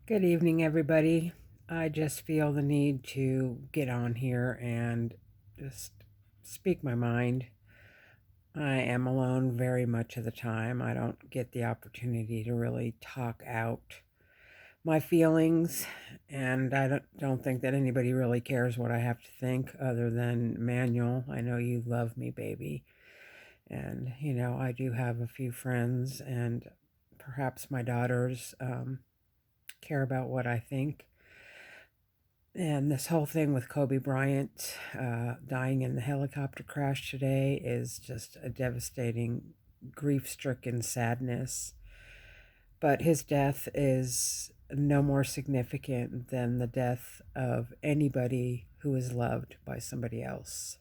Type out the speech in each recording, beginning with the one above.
Good evening, everybody. I just feel the need to get on here and just speak my mind. I am alone very much of the time. I don't get the opportunity to really talk out my feelings, and I don't think that anybody really cares what I have to think other than Manuel. I know you love me, baby. And, I do have a few friends, and perhaps my daughters care about what I think. And this whole thing with Kobe Bryant dying in the helicopter crash today is just a devastating, grief stricken sadness. But his death is no more significant than the death of anybody who is loved by somebody else.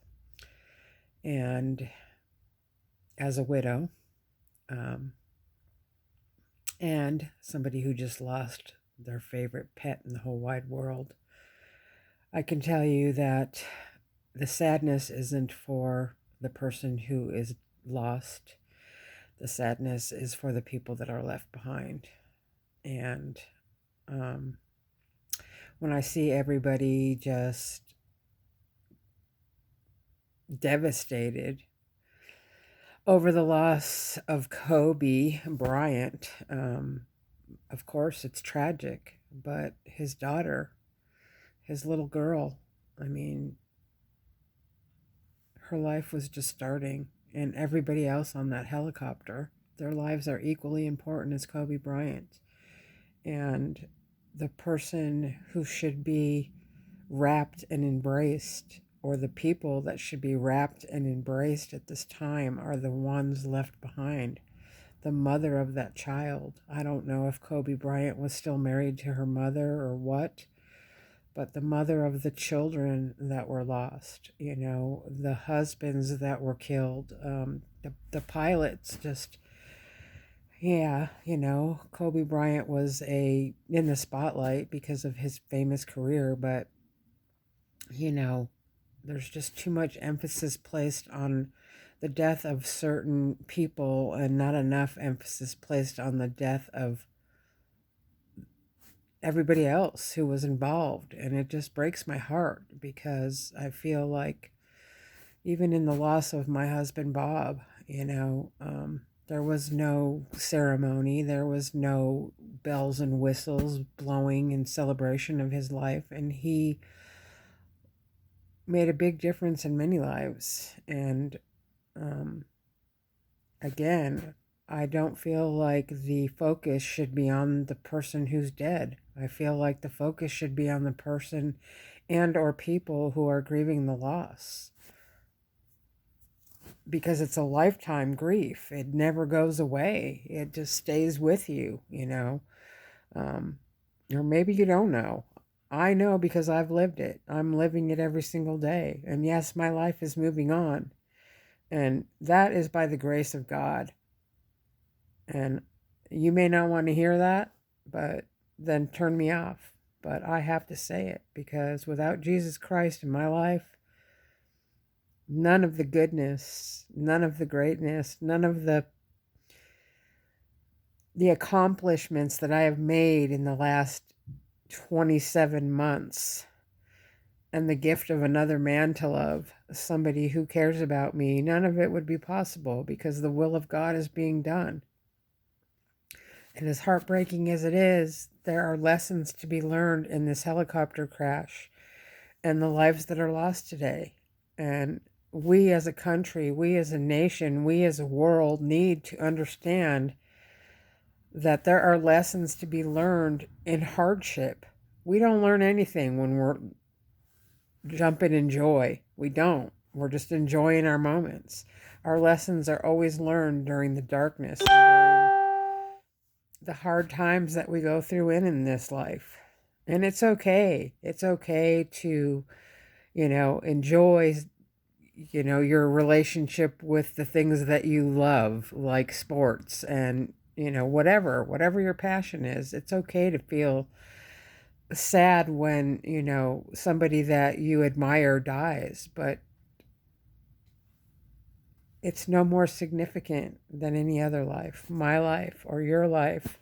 And as a widow, um, and somebody who just lost their favorite pet in the whole wide world, I can tell you that the sadness isn't for the person who is lost. The sadness is for the people that are left behind. And um, when I see everybody just devastated over the loss of Kobe Bryant, of course it's tragic, but his daughter, his little girl, I mean, her life was just starting, and everybody else on that helicopter, their lives are equally important as Kobe Bryant. And the person who should be wrapped and embraced, or the people that should be wrapped and embraced at this time, are the ones left behind. The mother of that child. I don't know if Kobe Bryant was still married to her mother or what, but the mother of the children that were lost, the husbands that were killed, the pilots, just, yeah, Kobe Bryant was in the spotlight because of his famous career, but, you know, there's just too much emphasis placed on the death of certain people and not enough emphasis placed on the death of everybody else who was involved. And it just breaks my heart because I feel like even in the loss of my husband, Bob, there was no ceremony, there was no bells and whistles blowing in celebration of his life. And he made a big difference in many lives. And um, again, I don't feel like the focus should be on the person who's dead. I feel like the focus should be on the person and or people who are grieving the loss, because it's a lifetime grief. It never goes away. It just stays with you. Um, or maybe you don't know. I know because I've lived it. I'm living it every single day. And yes, my life is moving on. And that is by the grace of God. And you may not want to hear that, but then turn me off. But I have to say it because without Jesus Christ in my life, none of the goodness, none of the greatness, none of the accomplishments that I have made in the last 27 months, and the gift of another man to love, somebody who cares about me, none of it would be possible because the will of God is being done. And as heartbreaking as it is, there are lessons to be learned in this helicopter crash and the lives that are lost today. And we as a country, we as a nation, we as a world need to understand that there are lessons to be learned in hardship. We don't learn anything when we're jumping in joy. We don't. We're just enjoying our moments. Our lessons are always learned during the darkness and during the hard times that we go through in this life. And it's okay. It's okay to, enjoy, your relationship with the things that you love, like sports and, whatever your passion is. It's okay to feel sad when, somebody that you admire dies, but it's no more significant than any other life, my life or your life.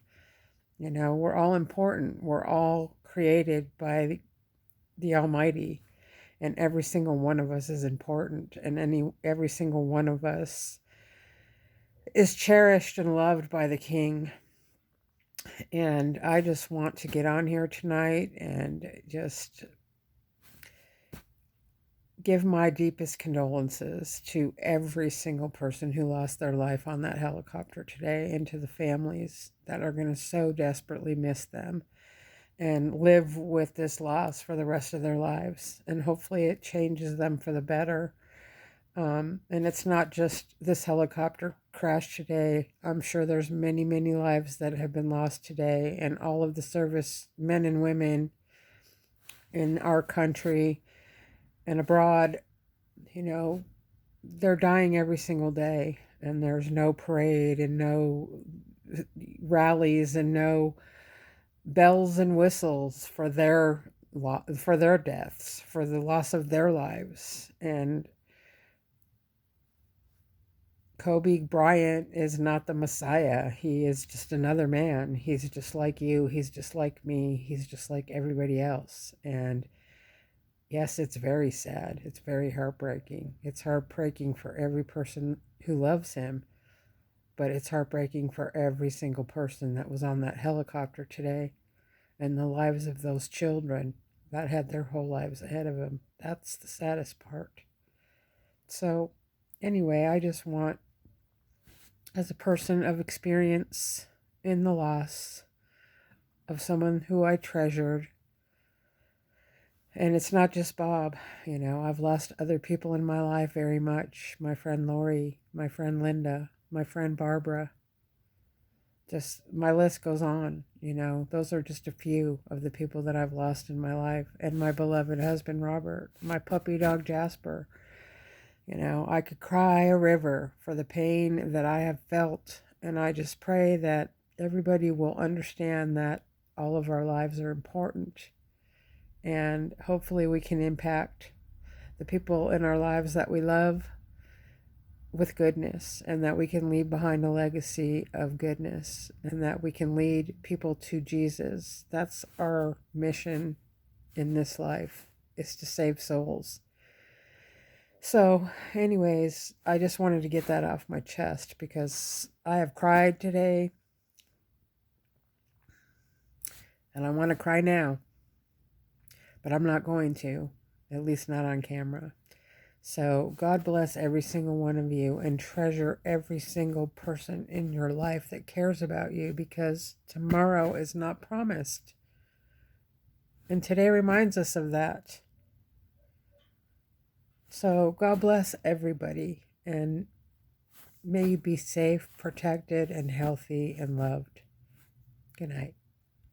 You know, we're all important. We're all created by the Almighty, and every single one of us is important, and every single one of us is cherished and loved by the King. And I just want to get on here tonight and just give my deepest condolences to every single person who lost their life on that helicopter today, and to the families that are going to so desperately miss them and live with this loss for the rest of their lives. And hopefully it changes them for the better. And it's not just this helicopter crash today. I'm sure there's many, many lives that have been lost today, and all of the service men and women in our country and abroad, you know, they're dying every single day, and there's no parade and no rallies and no bells and whistles for their deaths, for the loss of their lives. And Kobe Bryant is not the Messiah. He is just another man. He's just like you. He's just like me. He's just like everybody else. And yes, it's very sad. It's very heartbreaking. It's heartbreaking for every person who loves him, but it's heartbreaking for every single person that was on that helicopter today, and the lives of those children that had their whole lives ahead of them. That's the saddest part. So, anyway, I just want, as a person of experience in the loss of someone who I treasured, and it's not just Bob, you know, I've lost other people in my life very much. My friend Lori, my friend Linda, my friend Barbara. Just my list goes on, you know. Those are just a few of the people that I've lost in my life. And my beloved husband Robert, my puppy dog Jasper. You know, I could cry a river for the pain that I have felt. And I just pray that everybody will understand that all of our lives are important. And hopefully we can impact the people in our lives that we love with goodness, and that we can leave behind a legacy of goodness, and that we can lead people to Jesus. That's our mission in this life, is to save souls. So anyways, I just wanted to get that off my chest because I have cried today, and I want to cry now, but I'm not going to, at least not on camera. So God bless every single one of you, and treasure every single person in your life that cares about you, because tomorrow is not promised. And today reminds us of that. So God bless everybody, and may you be safe, protected, and healthy and loved. Good night.